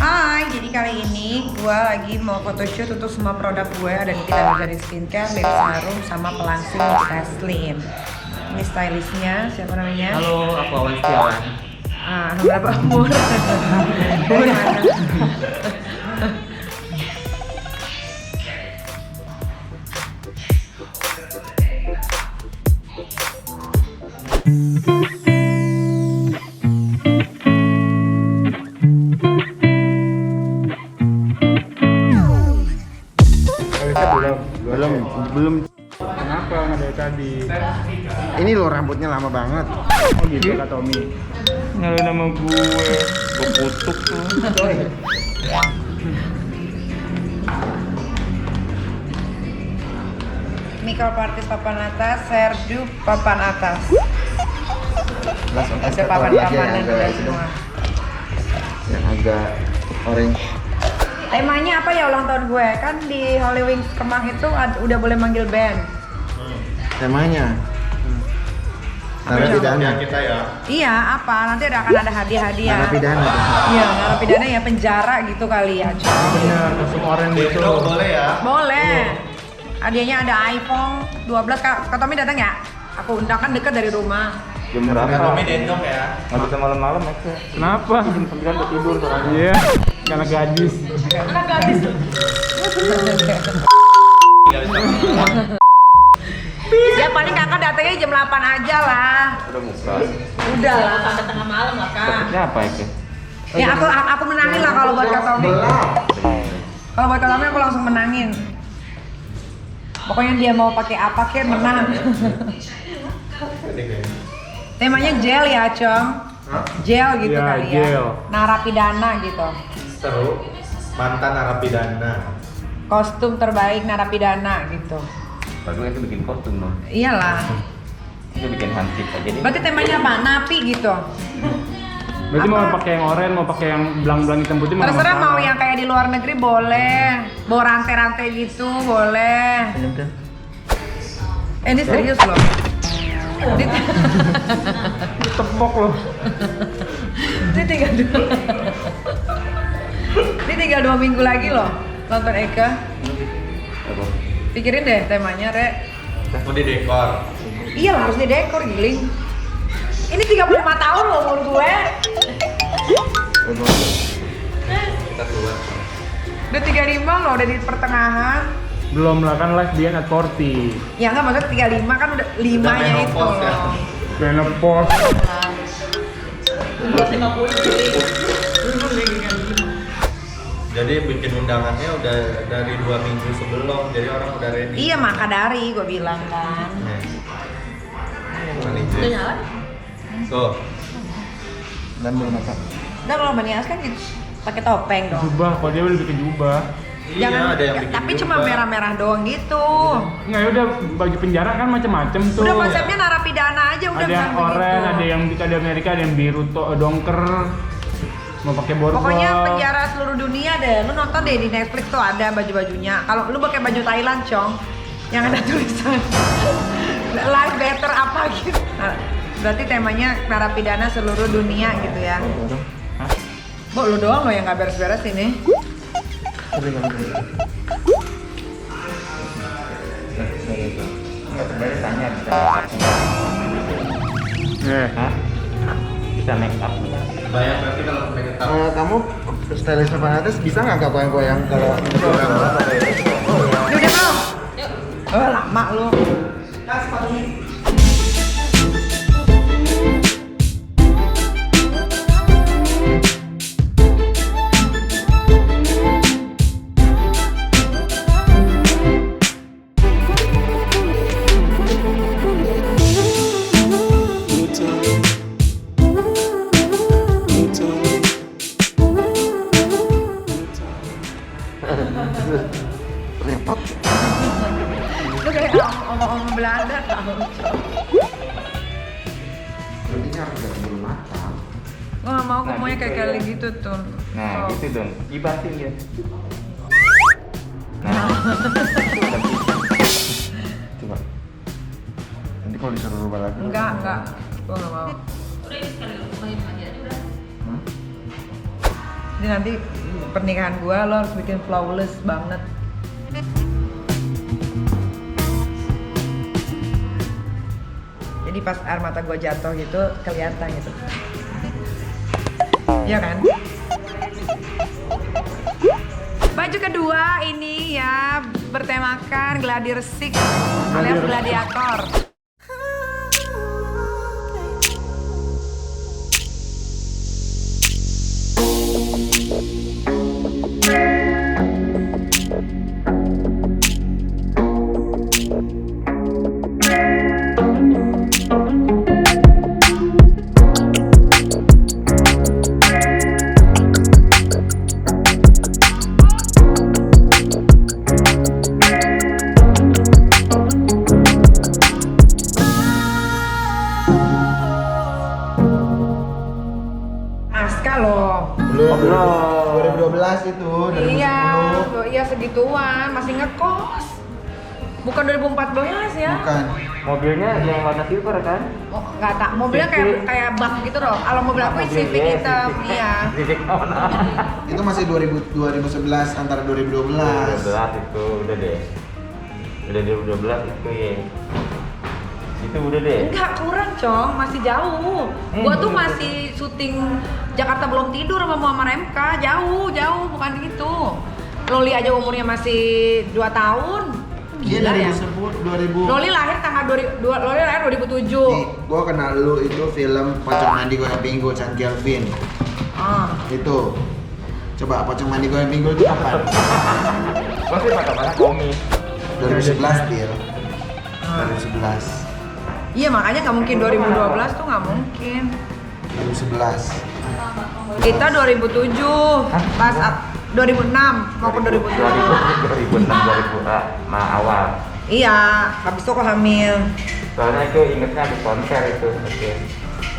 Hai, jadi kali ini gue lagi mau photoshoot untuk semua produk gue. Ada di kita dari skincare, dari serum, sama pelangsing kita slim. Ini stylistnya, siapa namanya? Halo, aku Awan Setiawan. Berapa umur? Dari mana? Belum. Kenapa nggak dari tadi? Ini loh rambutnya lama banget. Oh gitu kata Tommy. Nyalain nama gue kutuk tuh. Makeup artist papan atas, serdu papan atas. Langsung Ada papan-papan dan udah semua. Yang agak orange. Temanya apa ya ulang tahun gue? Kan di Holy Wings Kemang itu udah boleh manggil band. Temanya. Narapidana kita ya. Iya, apa? Nanti akan ada hadiah-hadiah. Narapidana. Iya, narapidana ya penjara gitu kali ya. Bener, langsung orange gitu. Boleh ya? Boleh. Hadiahnya ada iPhone 12. Kak Tommy datang ya? Aku undang, kan dekat dari rumah. Jam berapa? Tommy dendong ya. Nggak bisa malam-malam ya? Kenapa? Jam 9 udah tidur soalnya. Iya, karena gadis. Anak gadis. Ya paling kakak datangnya jam 8 aja lah. Udah buka. Udah lah, sampai tengah malam lah kak. Dapetnya apa itu? Ya aku menangin lah kalau buat Kak Tommy. Kalau buat Kak Tommy aku langsung menangin. Pokoknya dia mau pakai apa kek menang. Temanya gel ya, Cong. Gel gitu Ya, kali ya. gel. Narapidana gitu. Seru. Mantan narapidana. Kostum terbaik narapidana gitu. Baru itu bikin kostum dong. Iyalah. Itu bikin hansip aja deh. Berarti temanya apa? Napi gitu. Berarti mau Apa? pakai yang oranye, mau pakai yang belang-belang hitam putih mau Terserah masalah. mau yang kayak di luar negeri boleh. Bawa rantai-rantai gitu boleh. Ini serius loh. Ini Tepok loh. ini tinggal 2 minggu lagi loh nonton Eka. Apa? Pikirin deh temanya, Rek. Mau di dekor. Iya lah, harus didekor, giling. Ini 35 tahun loh umur gue. Kita keluar. Udah 35 loh, udah di pertengahan. Belum lah kan live dia at 40. Ya enggak, maksudnya 35 kan udah 5-nya itu menopause ya. loh. Menopause. Jadi bikin undangannya udah dari 2 minggu sebelum, jadi orang udah ready. Iya, maka dari gue bilang kan. Udah nyala? Tuh. Dan belum masak. Udah kalau Bani As kan pakai topeng dong. Jubah, kalau dia udah bikin jubah. Jangan, ada yang bikin tapi juga. cuma merah-merah doang gitu. Nggak, ya udah baju penjara kan macam-macam tuh. Udah konsepnya narapidana aja udah Ada yang kan begitu. oranye, ada yang di Amerika, ada yang biru dongker. Mau pakai borgol. Pokoknya penjara seluruh dunia deh. Lu nonton deh di Netflix tuh ada baju-bajunya. Kalau lu pakai baju Thailand, Cong, yang ada tulisan life better apa gitu. Nah, berarti temanya narapidana seluruh dunia gitu ya. Hah? Bo, lu doang lo yang nggak beres-beres ini. Nggak terbayar tanya bisa. Hah? Bisa make up. Bayang berarti kalau pengen tahu. Kamu stylist fanatis bisa nggak goyang-goyang kalau Udah belum? Oh, lama lu. repot? Lu kayak omong-omong Belanda tau. Berarti harus dari belum matang. Gue gak mau Nah, semuanya kayak gitu kali ya. gitu tuh. Nah, Oh. gitu dong. Ibatin dia. Nah, coba. Nanti kalau disuruh rubah lagi. Enggak. Gue gak mau. Jadi nanti pernikahan gua, lo harus bikin flawless banget. Jadi pas air mata gua jatuh gitu kelihatan gitu. Iya kan? Baju kedua ini ya bertemakan gladiresik alias gladiator. Aska loh. Belum. 2012 itu, 2010. Iya segituan, masih ngekos. Bukan 2014 ya? Bukan. Mobilnya yang warna silver kan? Oh, nggak tak, mobilnya kayak bak gitu loh. Kalau mobil aku Civic hitam, iya. Civic mana? Itu masih 2011 antara 2012. 2012 itu udah deh. Udah 2012 itu ya. Itu udah deh. Enggak, kurang Cong, masih jauh. Gua tuh masih syuting Jakarta Belum Tidur sama Muammar MK, jauh, bukan gitu. Loli aja umurnya masih 2 tahun. Iya, Gila ya. 2010, 2000. Loli lahir tanggal Loli lahir 2007. Nih, gua kenal lu itu film Pocong Mandi Goyang Pinggul Chan Kelvin. Ah. Itu. Coba Pocong Mandi Goyang Pinggul itu kapan? Pasti pada komik. 2011 Til. 2011. Iya makanya nggak mungkin 2012 tuh nggak mungkin. 2011. Kita 2007 pas 2006 maupun 2007. 2006 awal. Iya, habis itu aku hamil. Soalnya itu ingetnya di konser itu. Oke.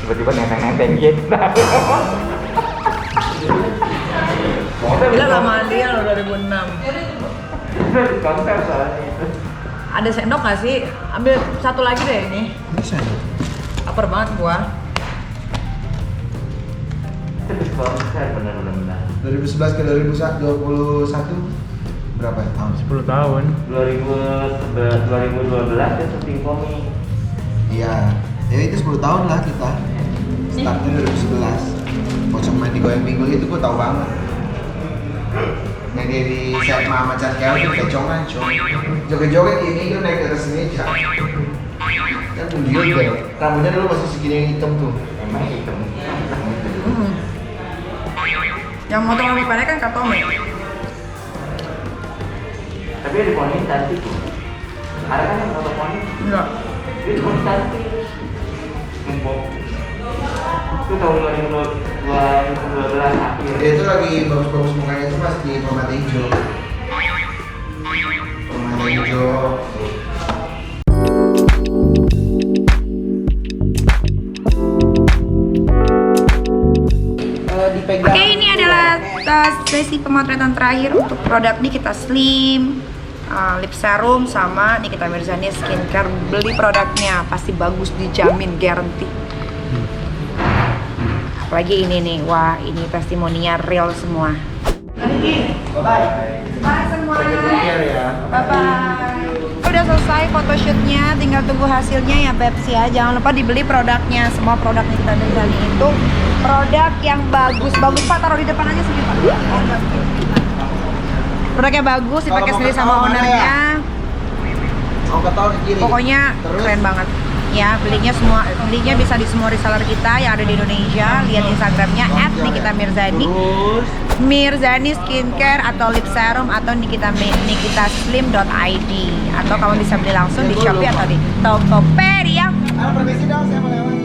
Tiba-tiba nenteng-nenteng gitu. Gila lama dia loh 2006. Di konser soalnya itu. Ada sendok nggak sih? Ambil satu lagi deh ini. Bisa. Lapar banget gua. Itu di konser bener-bener. 2011 ke 2021 berapa tahun? 10 tahun. 2012 dia syuting komik. Iya. Ya itu 10 tahun lah kita. Startnya 2011. Pocong Mandi Goyang Pinggul itu gua tahu banget. Yang dia di set Mama Chan Kelvin kecongan, joget-joget ini tuh naik ke atas meja. Kan mendiut deh. Rambutnya dulu masih segini yang hitam tuh. Emang hitam. Yang motor rambut pendek kan Katome. Tapi ada poni cantik. Ada kan yang foto poni? Enggak. Itu poni cantik. Empok. Itu tahun 2012 akhir. Dia itu lagi bagus-bagus mukanya itu pas di Permata Hijau. Permata Hijau. Oke, ini adalah sesi pemotretan terakhir untuk produk Nikita Slim, lip serum sama Nikita Mirzani skincare. Beli produknya pasti bagus, dijamin, guarantee. Apalagi ini nih, wah ini testimoninya real semua. Bye semua. Bye-bye. Udah selesai photoshootnya, tinggal tunggu hasilnya ya Pepsi ya. Jangan lupa dibeli produknya. Semua produk Nikita Mirzani itu produk yang bagus. Bagus Pak, taruh di depan aja sini Pak. Produknya bagus, dipakai sendiri sama ownernya. Mau ke tahun kiri. Pokoknya keren banget. Ya, belinya bisa di semua reseller kita yang ada di Indonesia. Lihat Instagramnya @nikitamirzani, Mirzani Skincare atau lip serum atau nikitaslim.id, atau kamu bisa beli langsung di Shopee atau di Tokopedia. Permisi dong, saya mau lewat.